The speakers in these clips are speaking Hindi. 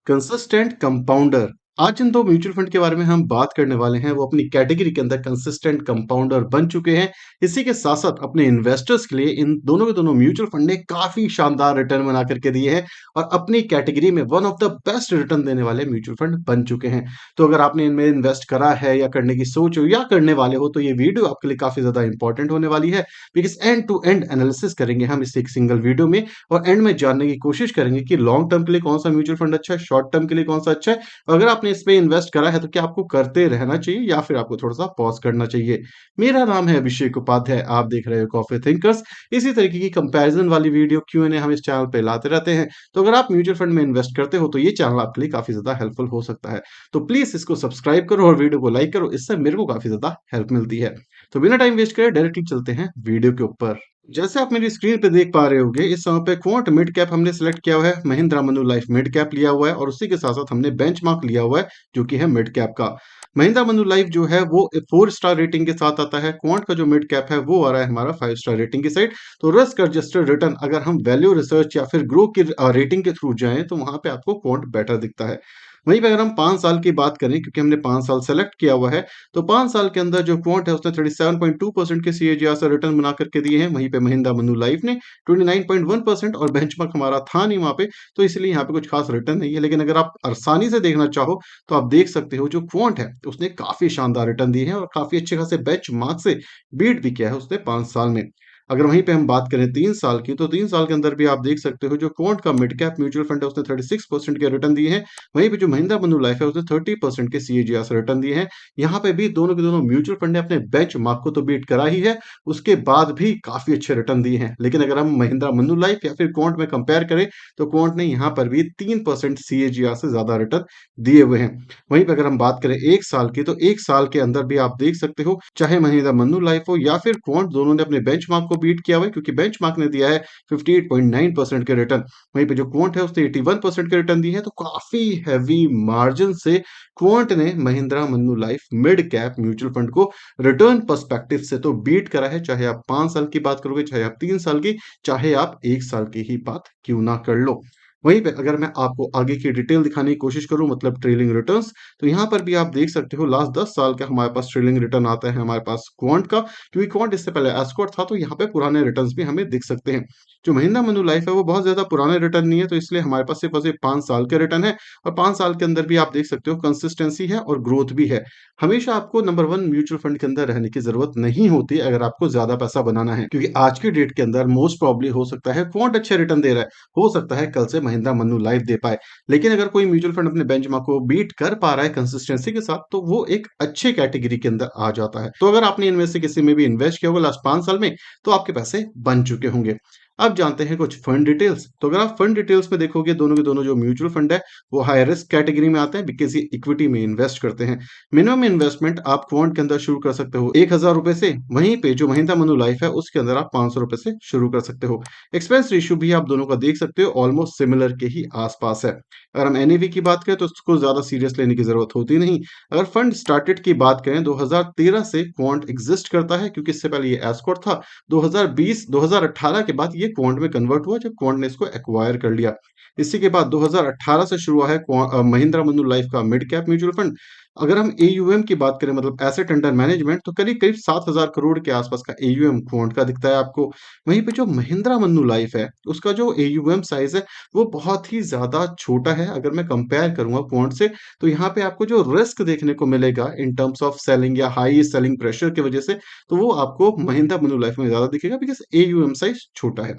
Consistent compounder. आज जिन दो म्यूचुअल फंड के बारे में हम बात करने वाले हैं वो अपनी कैटेगरी के अंदर कंसिस्टेंट कंपाउंडर बन चुके हैं। इसी के साथ साथ अपने इन्वेस्टर्स के लिए इन दोनों के दोनों म्यूचुअल फंड ने काफी शानदार रिटर्न बना करके दिए हैं और अपनी कैटेगरी में one of the best return देने वाले म्यूचुअल फंड बन चुके हैं। तो अगर आपने इनमें इन्वेस्ट करा है या करने की सोच हो या करने वाले हो तो ये वीडियो आपके लिए काफी ज्यादा इंपॉर्टेंट होने वाली है। Because end to end analysis करेंगे हम इस एक सिंगल वीडियो में और एंड में जानने की कोशिश करेंगे कि लॉन्ग टर्म के लिए कौन सा म्यूचुअल फंड अच्छा है, शॉर्ट टर्म के लिए कौन सा अच्छा है। अगर आपने इस पे इन्वेस्ट करा है तो क्या आपको करते रहना चाहिए या फिर आपको थोड़ा सा पॉज करना चाहिए। मेरा नाम है अभिषेक उपाध्याय, आप देख रहे हो कॉफी थिंकर्स। इसी तरीके की कंपैरिजन वाली वीडियो Q&A हम इस चैनल पे लाते रहते हैं। तो अगर आप म्यूचुअल फंड में इन्वेस्ट करते हो तो ये चैनल आपके लिए काफी ज्यादा हेल्पफुल हो सकता है। तो प्लीज इसको सब्सक्राइब करो और वीडियो को लाइक करो, इससे मेरे को काफी ज्यादा हेल्प मिलती है। तो बिना टाइम वेस्ट करे डायरेक्टली चलते हैं वीडियो के ऊपर। जैसे आप मेरी स्क्रीन पे देख पा रहे होंगे, इस समय पे क्वांट मिड कैप हमने सिलेक्ट किया हुआ है, महिंद्रा मनुलाइफ मिड कैप लिया हुआ है और उसी के साथ साथ हमने बेंचमार्क लिया हुआ है जो कि है मिड कैप का। महिंद्रा मनुलाइफ जो है वो 4 स्टार रेटिंग के साथ आता है। क्वांट का जो मिड कैप है वो आ रहा है हमारा 5 स्टार रेटिंग की साइड। तो रिस्क एडजस्टेड रिटर्न अगर हम वैल्यू रिसर्च या फिर ग्रो की रेटिंग के थ्रू जाएं तो वहां पे आपको क्वांट बेटर दिखता है। वहीं पे अगर हम 5 साल की बात करें, क्योंकि हमने 5 साल सेलेक्ट किया हुआ है, तो 5 साल के अंदर जो क्वांट है उसने 37.2% के सीएजीआर से रिटर्न बना करके दिए हैं। वहीं पे महिंद्रा मनुलाइफ ने 29.1% और बेंचमार्क हमारा था नहीं वहां पे, तो इसलिए यहाँ पे कुछ खास रिटर्न नहीं है। लेकिन अगर आप आसानी से देखना चाहो तो आप देख सकते हो जो क्वांट है उसने काफी शानदार रिटर्न दिए हैं और काफी अच्छे खासे बेंचमार्क से बीट भी किया है उसने 5 साल में। अगर वहीं पे हम बात करें 3 साल की, तो 3 साल के अंदर भी आप देख सकते हो जो क्वांट का मिड कैप म्यूचुअल फंड है उसने 36% के रिटर्न दिए हैं। वहीं पे जो महिंद्रा मनुलाइफ है उसने 30% के सीएजीआर से रिटर्न दिए हैं। यहाँ पे भी दोनों के दोनों म्यूचुअल फंड ने अपने बेंच मार्क को तो बीट करा ही है, उसके बाद भी काफी अच्छे रिटर्न दिए हैं। लेकिन अगर हम महिंद्रा मनुलाइफ या फिर क्वांट में कंपेयर करें तो क्वांट ने यहाँ पर भी 3% सीएजीआर से ज्यादा रिटर्न दिए हुए हैं। वहीं पर अगर हम बात करें 1 साल की, तो 1 साल के अंदर भी आप देख सकते हो चाहे महिंद्रा मनुलाइफ हो या फिर क्वांट, दोनों ने अपने बेंच मार्क को बीट किया हुआ है, क्योंकि बेंच मार्क ने दिया है 58.9% के रिटर्न। वहीं पे जो क्वांट है उसने 81% के रिटर्न दिए हैं। तो काफी हैवी मार्जिन से क्वांट ने Mahindra Manulife mid cap mutual fund को रिटर्न पर्सपेक्टिव से तो बीट करा है, चाहे आप 5 साल की बात करोगे, चाहे आप 3 साल की, चाहे आप 1 साल की ही बात क्यों ना कर लो। वहीं पे अगर मैं आपको आगे की डिटेल दिखाने की कोशिश करूं, मतलब ट्रेलिंग रिटर्न्स, तो यहाँ पर भी आप देख सकते हो लास्ट 10 साल का हमारे पास ट्रेलिंग रिटर्न आता है हमारे पास क्वांट का, क्योंकि क्वांट इससे पहले एस्कॉर्ट था। तो यहाँ पे पुराने रिटर्न्स भी हमें दिख सकते हैं। जो महिंद्रा मनुलाइफ है वो बहुत ज्यादा पुराने रिटर्न नहीं है, तो इसलिए हमारे पास सिर्फ और सिर्फ 5 साल के रिटर्न है। और 5 साल के अंदर भी आप देख सकते हो कंसिस्टेंसी है और ग्रोथ भी है। हमेशा आपको नंबर वन म्यूचुअल फंड के अंदर रहने की जरूरत नहीं होती अगर आपको ज्यादा पैसा बनाना है, क्योंकि आज की डेट के अंदर मोस्ट प्रॉब्ली हो सकता है क्वांट अच्छे रिटर्न दे रहा है, हो सकता है कल से महिंद्रा मनुलाइफ दे पाए। लेकिन अगर कोई म्यूचुअल फंड अपने बेंचमार्क को बीट कर पा रहा है कंसिस्टेंसी के साथ, तो वो एक अच्छे कैटेगरी के अंदर आ जाता है। तो अगर आपने इनमें से किसी में भी इन्वेस्ट किया होगा लास्ट 5 साल में, तो आपके पैसे बन चुके होंगे। अब जानते हैं कुछ फंड डिटेल्स। तो अगर आप फंड डिटेल्स में देखोगे, दोनों के दोनों जो म्यूचुअल फंड है वो हाई रिस्क कैटेगरी में आते हैं, बिकॉज ये इक्विटी में इन्वेस्ट करते हैं। मिनिमम इन्वेस्टमेंट आप क्वांट के अंदर शुरू कर सकते हो 1,000 रुपए से। वहीं पे जो महिंद्रा मनुलाइफ है उसके अंदर आप 500 रुपए से शुरू कर सकते हो। एक्सपेंस रेशियो भी आप दोनों का देख सकते हो, ऑलमोस्ट सिमिलर के ही आसपास है। अगर हम एनएवी की बात करें तो उसको ज्यादा सीरियस लेने की जरूरत होती नहीं। अगर फंड स्टार्टेड की बात करें, 2013 से क्वांट एग्जिस्ट करता है, क्योंकि इससे पहले ये एस्कॉर्ट था। 2020 2018 के बाद ये क्वांट में कन्वर्ट हुआ जब क्वांट ने इसको एक्वायर कर लिया। इसी के बाद 2018 से शुरू हुआ है महिंद्रा मनुलाइफ का मिड कैप म्यूचुअल फंड। अगर हम एयूएम की बात करें, मतलब एसेट अंडर मैनेजमेंट, तो करीब करीब 7,000 करोड़ के आसपास का एयूएम क्वांट का दिखता है आपको। वहीं पे जो महिंद्रा मनुलाइफ है उसका जो एयूएम साइज है वो बहुत ही ज्यादा छोटा है। अगर मैं कंपेयर करूंगा क्वांट से, तो यहाँ पे आपको जो रिस्क देखने को मिलेगा इन टर्म्स ऑफ सेलिंग या हाई सेलिंग प्रेशर की वजह से, तो वो आपको महिंद्रा मनुलाइफ में ज्यादा दिखेगा, बिकॉज एयूएम साइज छोटा है।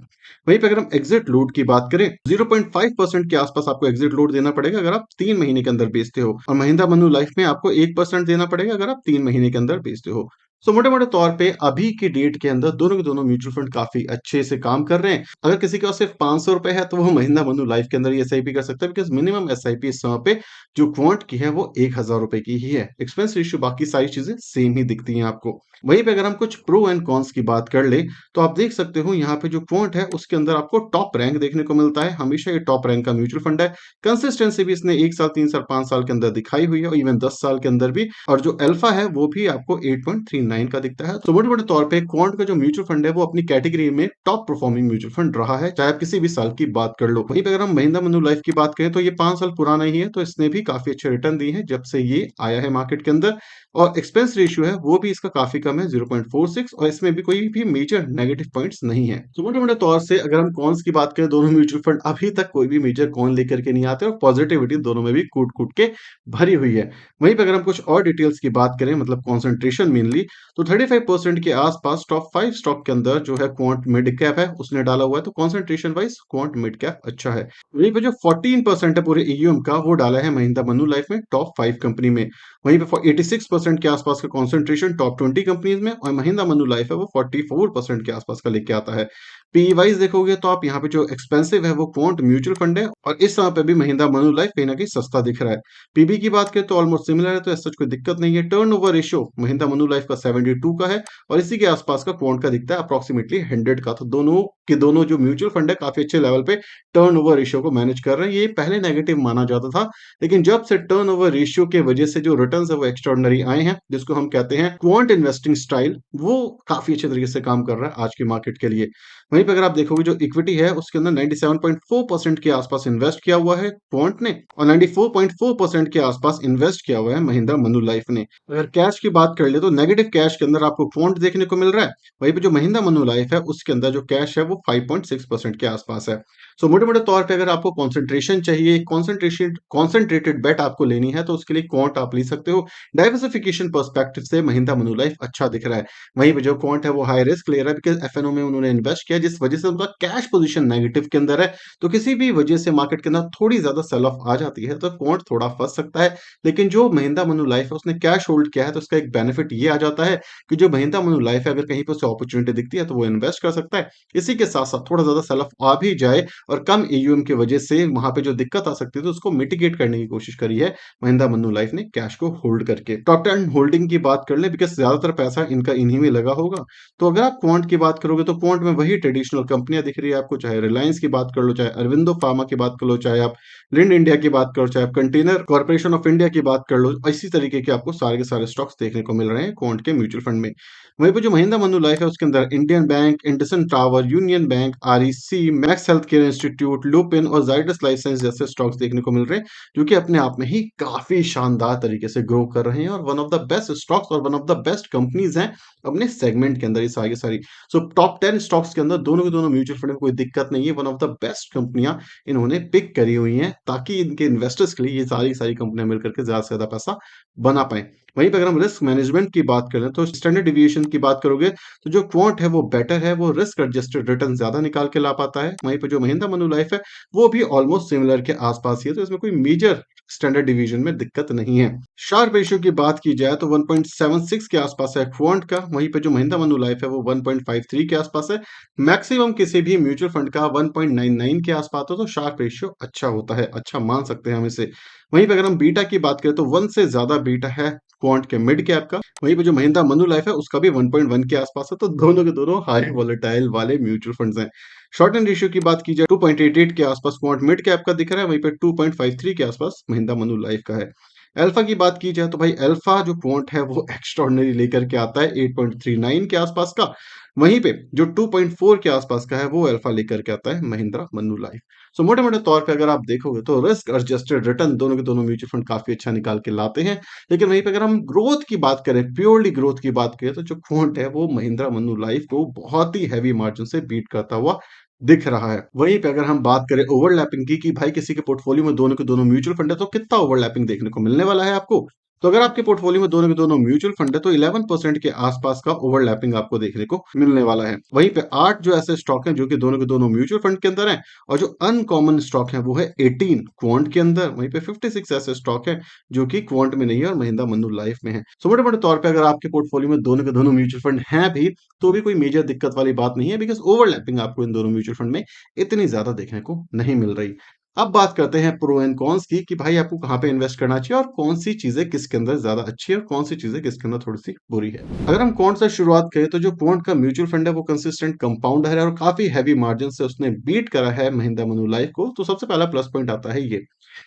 वहीं पे अगर हम एग्जिट लोड की बात करें, 0.5% के आसपास आपको एग्जिट लोड देना पड़ेगा अगर आप 3 महीने के अंदर बेचते हो, और महिंद्रा मनुलाइफ में आपको 1% देना पड़ेगा अगर आप 3 महीने के अंदर बेचते हो। सो मोटे मोटे तौर पे अभी की डेट के अंदर दोनों के दोनों म्यूचुअल फंड काफी अच्छे से काम कर रहे हैं। अगर किसी के पास सिर्फ 500 रुपए है तो वो महिंद्रा मनुलाइफ के अंदर ही एसआईपी कर सकता है, बिकॉज मिनिमम एसआईपी इस समय पे जो क्वांट की है वो 1,000 रुपए की ही है। एक्सपेंस रेशियो बाकी सारी चीजें सेम ही दिखती हैं आपको। वहीं पे अगर हम कुछ प्रो एंड कॉन्स की बात कर ले, तो आप देख सकते हो यहाँ पे जो क्वांट है उसके अंदर आपको टॉप रैंक देखने को मिलता है। हमेशा ये टॉप रैंक का म्यूचुअल फंड है। कंसिस्टेंसी भी इसने 1 साल, 3 साल, 5 साल के अंदर दिखाई हुई है, और इवन 10 साल के अंदर भी। और जो अल्फा है वो भी आपको 8.39 1.9 का दिखता है। तो मोटे-मोटे तौर पे क्वांट का जो म्यूचुअल फंड है वो अपनी कैटेगरी में टॉप परफॉर्मिंग म्यूचुअल फंड रहा है, चाहे आप किसी भी साल की बात कर लो। वहीं पे अगर हम महिंद्रा मनूलाइफ की बात करें तो ये 5 साल पुराना ही है, तो इसने भी काफ़ी अच्छे रिटर्न दिए हैं जब से ये आया है मार्केट के अंदर। और एक्सपेंस रेशियो है वो भी इसका काफ़ी कम है 0.46, और इसमें भी कोई भी मेजर नेगेटिव पॉइंट्स नहीं है। तो मोटे-मोटे तौर से अगर हम कॉन्स की बात करें, दोनों म्यूचुअल फंड अभी तक कोई भी मेजर कॉन लेकर के नहीं आते और पॉजिटिविटी दोनों में भी कूट-कूट के भरी हुई है। वहीं पे अगर हम कुछ और डिटेल्स की बात करें, मतलब कंसंट्रेशन मेनली, तो 35% के आसपास टॉप 5 स्टॉक के अंदर जो है क्वांट मिड कैप है उसने डाला हुआ है, तो concentration wise quant mid cap अच्छा है। वहीं पे जो 14% है पूरे ईयूएम का वो डाला है महिंद्रा मनूलाइफ में टॉप 5 कंपनी में। वहीं पे 86% के आसपास का कंसंट्रेशन टॉप 20 कंपनीज में, और महिंद्रा मनूलाइफ है वो 44% के आसपास का लेके आता है। पी वाइज देखोगे तो आप यहाँ पे जो एक्सपेंसिव है वो क्वांट म्यूचुअल फंड है, और इस समय पे भी महिंद्रा मनूलाइफ कहीं ना कहीं सस्ता दिख रहा है। पीबी की बात करें तो ऑलमोस्ट सिमिलर है, तो ऐसा कोई दिक्कत नहीं है। टर्नओवर रेशियो महिंद्रा मनूलाइफ का 72 का है, और इसी के आसपास का क्वांट का दिखता है अप्रोक्सीमेटली 100 का। तो दोनों के दोनों जो म्यूचुअल फंड है काफी अच्छे लेवल पे टर्नओवर रेशियो को मैनेज कर रहे हैं। ये पहले नेगेटिव माना जाता था, लेकिन जब से टर्नओवर रेशियो के वजह से जो रिटर्न्स है वो एक्स्ट्राऑर्डिनरी आए हैं, जिसको हम कहते हैं क्वांट इन्वेस्टिंग स्टाइल, वो काफी अच्छे तरीके से काम कर रहा है आज की मार्केट के लिए। वहीं पे अगर आप देखोगे जो इक्विटी है उसके अंदर 97.4% के आसपास इन्वेस्ट किया हुआ है क्वांट ने, और 94.4% के आसपास इन्वेस्ट किया हुआ है महिंद्रा मनूलाइफ ने। अगर कैश की बात कर ले तो नेगेटिव कैश के अंदर आपको क्वांट देखने को मिल रहा है, वहीं पे जो महिंद्रा मनूलाइफ है उसके अंदर जो कैश है वो 5.6% के आसपास है। सो मोटे-मोटे तौर पे अगर आपको कंसंट्रेशन चाहिए, कंसंट्रेटेड बेट आपको लेनी है, तो उसके लिए क्वांट आप ले सकते हो। डाइवर्सिफिकेशन पर्सपेक्टिव से महिंद्रा मनूलाइफ अच्छा दिख रहा है। वहीं पे जो क्वांट है वो हाई रिस्क ले रहा है, बिकॉज़ एफएनओ में उन्होंने इन्वेस्ट किया, जिस वजह से उनका कैश पोजीशन नेगेटिव के अंदर है। तो किसी भी वजह से मार्केट के अंदर थोड़ी ज़्यादा सेल ऑफ आ जाती है, तो क्वांट थोड़ा फँस सकता है। लेकिन जो महिंद्रा मनूलाइफ है उसने कैश होल्ड किया है, तो उसका एक बेनिफिट ये आ जाता है कि जो महिंद्रा मनूलाइफ है अगर कहीं पे उसे अपॉर्चुनिटी दिखती है तो वो इन्वेस्ट कर सकता है। इसी के साथ-साथ थोड़ा ज़्यादा सेल ऑफ आ भी जाए और कम एयूएम की वजह से वहाँ पे जो दिक्कत आ सकती है, तो उसको मिटिगेट करने की कोशिश करी है महिंद्रा मनूलाइफ ने कैश को होल्ड करके। टॉप 10 होल्डिंग की बात कर लें, बिकॉज़ ज़्यादातर पैसा इनका इन्हीं में लगा होगा। तो अगर आप क्वांट की बात करोगे तो क्वांट में वही ट्रेडिशनल कंपनियाँ दिख रही है आपको, चाहे रिलायंस की बात कर लो, चाहे अरविंदो फार्मा की बात कर लो, चाहे आप लिंड इंडिया की बात करो, चाहे आप कंटेनर कॉर्पोरेशन ऑफ इंडिया की बात कर लो, इसी तरीके के आपको सारे के सारे स्टॉक्स देखने को मिल रहे हैं क्वांट के म्यूचुअल फंड में। वहीं पे जो महिंद्रा मनूलाइफ है उसके अंदर Indian bank, IndusInd tower, union bank, REC, max health care institute, Lupin और जाइडस लाइफ साइंस जैसे स्टॉक्स देखने को मिल रहे हैं, जो कि अपने आप में ही काफी शानदार तरीके से ग्रो कर रहे हैं, और one of the best stocks और one of the best companies हैं अपने सेगमेंट के अंदर ये सारी की सारी। सो टॉप 10 स्टॉक्स के अंदर दोनों के दोनों म्यूचुअल फंड में कोई दिक्कत नहीं है। वन ऑफ द बेस्ट कंपनियां इन्होंने पिक करी हुई हैं, ताकि इनके इन्वेस्टर्स के लिए ये सारी की सारी कंपनियां मिलकर के ज्यादा से ज्यादा पैसा बना पाए। वहीं पे अगर हम रिस्क मैनेजमेंट की बात करें तो स्टैंडर्ड डिविएशन की बात करोगे तो जो क्वांट है वो बेटर है, वो रिस्क एडजस्टेड रिटर्न ज्यादा निकाल के ला पाता है। वहीं पे जो महिंद्रा मनूलाइफ है वो भी ऑलमोस्ट सिमिलर के आसपास ही है, तो इसमें कोई मेजर स्टैंडर्ड डिवीजन में दिक्कत नहीं है। शार्प रेशियो की बात की जाए तो 1.76 के आसपास है क्वांट का, वहीं पे जो महिंद्रा मनूलाइफ है वो 1.53 के आसपास है। मैक्सिमम किसी भी म्यूचुअल फंड का 1.99 के आसपास हो, तो शार्प रेशियो अच्छा होता है, अच्छा मान सकते हैं हम इसे। वहीं पे अगर हम बीटा की बात करें तो 1 से ज्यादा बीटा है क्वांट के मिड कैप का। वहीं पे जो महिंद्रा मनूलाइफ है उसका भी 1.1 के आसपास है, तो दोनों के दोनों हाई वोलेटाइल वाले म्यूचुअल फंड्स हैं। शॉर्ट एंड रेशियो की बात की जाए 2.88 के आसपास क्वांट मिड कैप का दिख रहा है, वहीं पे 2.53 के आसपास महिंद्रा मनूलाइफ का है। अल्फा की बात की जाए तो भाई अल्फा जो क्वांट है वो एक्स्ट्राऑर्डिनरी लेकर के आता है 8.39 के आसपास का। वहीं पे जो 2.4 के आसपास का है वो अल्फा लेकर के आता है महिंद्रा मनूलाइफ। सो मोटे-मोटे तौर पे अगर आप देखोगे तो रिस्क एडजस्टेड रिटर्न दोनों के दोनों म्यूचुअल फंड काफी अच्छा निकाल के लाते हैं। लेकिन वहीं पे अगर हम ग्रोथ की बात करें, प्योरली ग्रोथ की बात करें, तो जो क्वांट है वो महिंद्रा मनूलाइफ को बहुत ही हैवी मार्जिन से बीट करता हुआ दिख रहा है। वहीं पे अगर हम बात करें ओवरलैपिंग की कि भाई किसी के पोर्टफोलियो में दोनों के दोनों म्यूचुअल फंड है, तो कितना ओवरलैपिंग देखने को मिलने वाला है आपको? तो अगर आपके पोर्टफोलियो में दोनों के दोनों म्यूचुअल फंड है तो 11% के आसपास का ओवरलैपिंग आपको देखने को मिलने वाला है। वहीं पे 8 जो ऐसे स्टॉक हैं जो कि दोनों के दोनों म्यूचुअल फंड के अंदर हैं, और जो अनकॉमन स्टॉक है वो है 18 क्वांट के अंदर। वहीं पे 56 ऐसे स्टॉक हैं जो कि क्वांट में नहीं है और महिंद्रा मनूलाइफ में है। सो मोटे-मोटे तौर पे अगर आपके पोर्टफोलियो में दोनों के दोनों म्यूचुअल फंड हैं भी, तो भी कोई मेजर दिक्कत वाली बात नहीं है, बिकॉज़ ओवरलैपिंग आपको इन दोनों म्यूचुअल फंड में इतनी ज़्यादा देखने को नहीं मिल रही। अब बात करते हैं प्रो एंड कॉन्स की कि भाई आपको कहाँ पे इन्वेस्ट करना चाहिए और कौन सी चीजें किसके अंदर ज्यादा अच्छी है और कौन सी चीजें किसके अंदर थोड़ी सी बुरी है। अगर हम क्वांट से शुरुआत करें तो जो क्वांट का म्यूचुअल फंड है वो कंसिस्टेंट कंपाउंडर है और काफी हैवी मार्जिन से उसने बीट करा है महिंद्रा मनूलाइफ को। तो सबसे पहला प्लस पॉइंट आता है ये।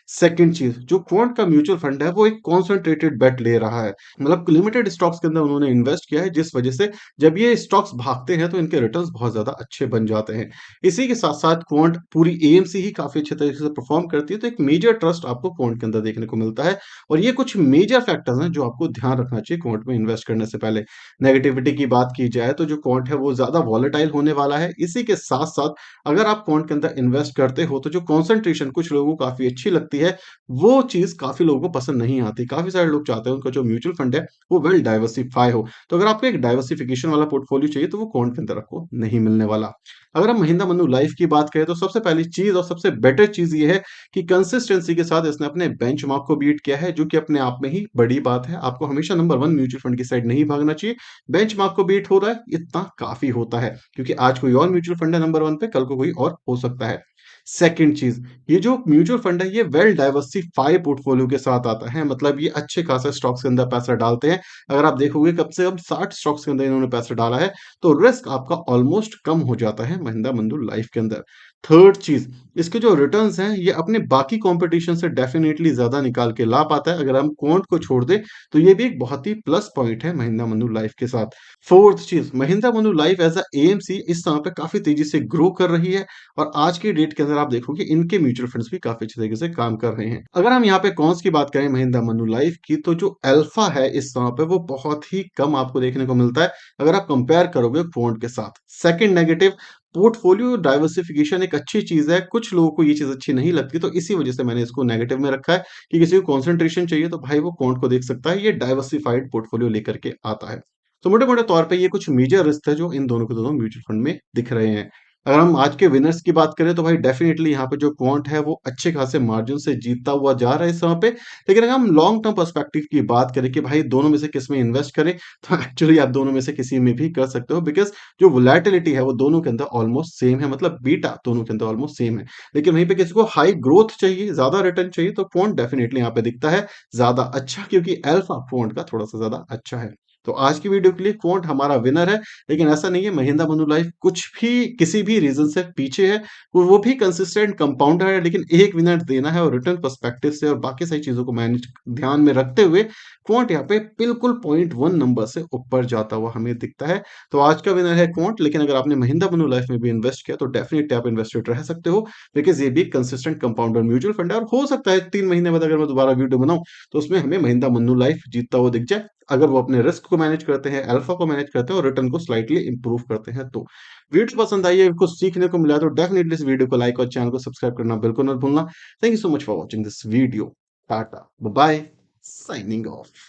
सेकंड चीज़, जो क्वांट का म्यूचुअल फंड है, वो एक कॉन्सन्ट्रेटेड बेट ले रहा है। मतलब लिमिटेड स्टॉक्स के अंदर उन्होंने इन्वेस्ट किया है, जिस वजह से जब ये स्टॉक्स भागते हैं, तो इनके रिटर्न्स बहुत ज़्यादा अच्छे बन जाते हैं। इसी के साथ-साथ क्वांट पूरी एएमसी ही काफ़ी अच्छे तरीके से परफ़ॉर्म करती है, तो एक मेजर ट्रस्ट आपको क्वांट के अंदर देखने को मिलता है और ये कुछ मेजर फैक्टर्स हैं, जो आपको ध्यान रखना चाहिए क्वांट में इन्वेस्ट करने से पहले। नेगेटिविटी की बात की जाए, तो जो क्वांट है, वो ज़्यादा वॉलेटाइल होने वाला है। इसी के साथ-साथ अगर आप क्वांट के अंदर इन्वेस्ट करते हो, तो जो कॉन्सन्ट्रेशन कुछ लोगों को काफ़ी अच्छी लगती है, वो चीज़ काफ़ी लोगों को पसंद नहीं आती। काफ़ी सारे लोग चाहते हैं उनका जो म्यूचुअल फंड है, वो वेल डाइवर्सिफ़ाई हो। तो अगर आपको एक डाइवर्सिफ़िकेशन वाला पोर्टफोलियो चाहिए, तो वो क्वांट के अंदर आपको नहीं मिलने वाला। अगर हम महिंद्रा मन्नू-लाइफ की बात करें, तो सबसे पहली चीज़ और सबसे बेटर चीज़ ये है कि कंसिस्टेंसी के साथ इसने अपने बेंचमार्क को बीट किया है, जो कि अपने आप में ही बड़ी बात है। आपको हमेशा नंबर 1 म्यूचुअल फंड की साइड नहीं भागना चाहिए। बेंचमार्क को बीट हो रहा है, इतना काफ़ी होता है, क्योंकि आज कोई और म्यूचुअल फंड है नंबर 1 पे, कल को कोई और हो सकता है। सेकंड चीज़, ये जो म्यूचुअल फंड है, ये वेल डाइवर्सिफाई पोर्टफोलियो के साथ आता है। मतलब ये अच्छे खासे स्टॉक्स के अंदर पैसा डालते हैं। अगर आप देखोगे कम से कम 60 स्टॉक्स के अंदर इन्होंने पैसा डाला है, तो रिस्क आपका ऑलमोस्ट कम हो जाता है महिंद्रा मन्नू लाइफ के अंदर। थर्ड चीज़, इसके जो रिटर्न्स हैं, ये अपने बाकी कॉम्पिटिशन से डेफिनिटली ज़्यादा निकाल के ला पाता है। अगर हम क्वांट को छोड़ दें, तो ये भी एक बहुत ही प्लस पॉइंट है महिंद्रा मन्नू लाइफ के साथ। Fourth cheese, Mahindra Mannu life as a AMC इस समय पे काफ़ी तेज़ी से ग्रो कर रही है और आज की डेट के अंदर आप देखोगे इनके म्यूचुअल फंड्स भी काफ़ी अच्छे तरीके से काम कर रहे हैं। अगर हम यहाँ पे कॉन्स की बात करें महिंद्रा मन्नूलाइफ की, तो जो अल्फा है इस समय पे, वो बहुत ही कम आपको देखने को मिलता है, अगर आप कंपेयर करोगे क्वांट के साथ। सेकंड नेगेटिव, पोर्टफोलियो डाइवर्सिफिकेशन एक अच्छी चीज़ है, कुछ लोगों को ये चीज़ अच्छी नहीं लगती, तो इसी वजह से मैंने इसको नेगेटिव में रखा है कि किसी को कंसंट्रेशन चाहिए, तो भाई वो क्वांट को देख सकता है, ये डाइवर्सिफाइड पोर्टफोलियो लेकर के आता है। तो मोटे-मोटे तौर पे ये कुछ मेजर रिस्क है जो इन दोनों के दोनों म्यूचुअल फंड में दिख रहे हैं। अगर हम आज के विनर्स की बात करें, तो भाई डेफिनिटली यहाँ पे जो क्वांट है, वो अच्छे खासे मार्जिन से जीतता हुआ जा रहा है इस समय पे। लेकिन अगर हम लॉन्ग टर्म पर्सपेक्टिव की बात करें कि भाई दोनों में से किस में इन्वेस्ट करें, तो एक्चुअली आप दोनों में से किसी में भी कर सकते हो, बिकॉज़ जो वोलैटिलिटी है, वो दोनों के अंदर ऑलमोस्ट सेम है, मतलब बीटा दोनों के अंदर ऑलमोस्ट सेम है। लेकिन वहीं पे किसी को हाई ग्रोथ चाहिए, ज़्यादा रिटर्न चाहिए, तो क्वांट डेफिनिटली यहाँ पे दिखता है ज़्यादा अच्छा, क्योंकि अल्फा क्वांट का थोड़ा-सा ज़्यादा अच्छा है। तो आज की वीडियो के लिए क्वांट हमारा विनर है। लेकिन ऐसा नहीं है, महिंद्रा मन्नूलाइफ कुछ भी किसी भी रीज़न से पीछे है। वो भी कंसिस्टेंट कंपाउंडर है, लेकिन एक विनर देना है और रिटर्न पर्सपेक्टिव से और बाकी सारी चीज़ों को मैनेज ध्यान में रखते हुए क्वांट यहाँ पे बिल्कुल पॉइंट 1 नंबर से ऊपर जाता हुआ हमें दिखता है। तो आज का विनर है क्वांट, लेकिन अगर आपने महिंद्रा मन्नूलाइफ में भी इन्वेस्ट किया, तो डेफिनिटली आप इन्वेस्टेड रह सकते हो, बिकॉज़ ये भी एक कंसिस्टेंट कंपाउंडर म्यूचुअल फंड है और हो सकता है 3 महीने बाद अगर मैं दोबारा वीडियो बनाऊँ, तो उसमें हमें महिंद्रा मन्नूलाइफ जीतता हुआ दिख जाए। अगर वो अपने रिस्क को मैनेज करते हैं, अल्फा को मैनेज करते हैं और रिटर्न को स्लाइटली इंप्रूव करते हैं तो। वीडियो पसंद आई है, कुछ सीखने को मिला है, तो डेफिनिटली इस वीडियो को लाइक और चैनल को सब्सक्राइब करना बिल्कुल मत भूलना। Thank you so much for watching this video. Tata, bye bye, signing of.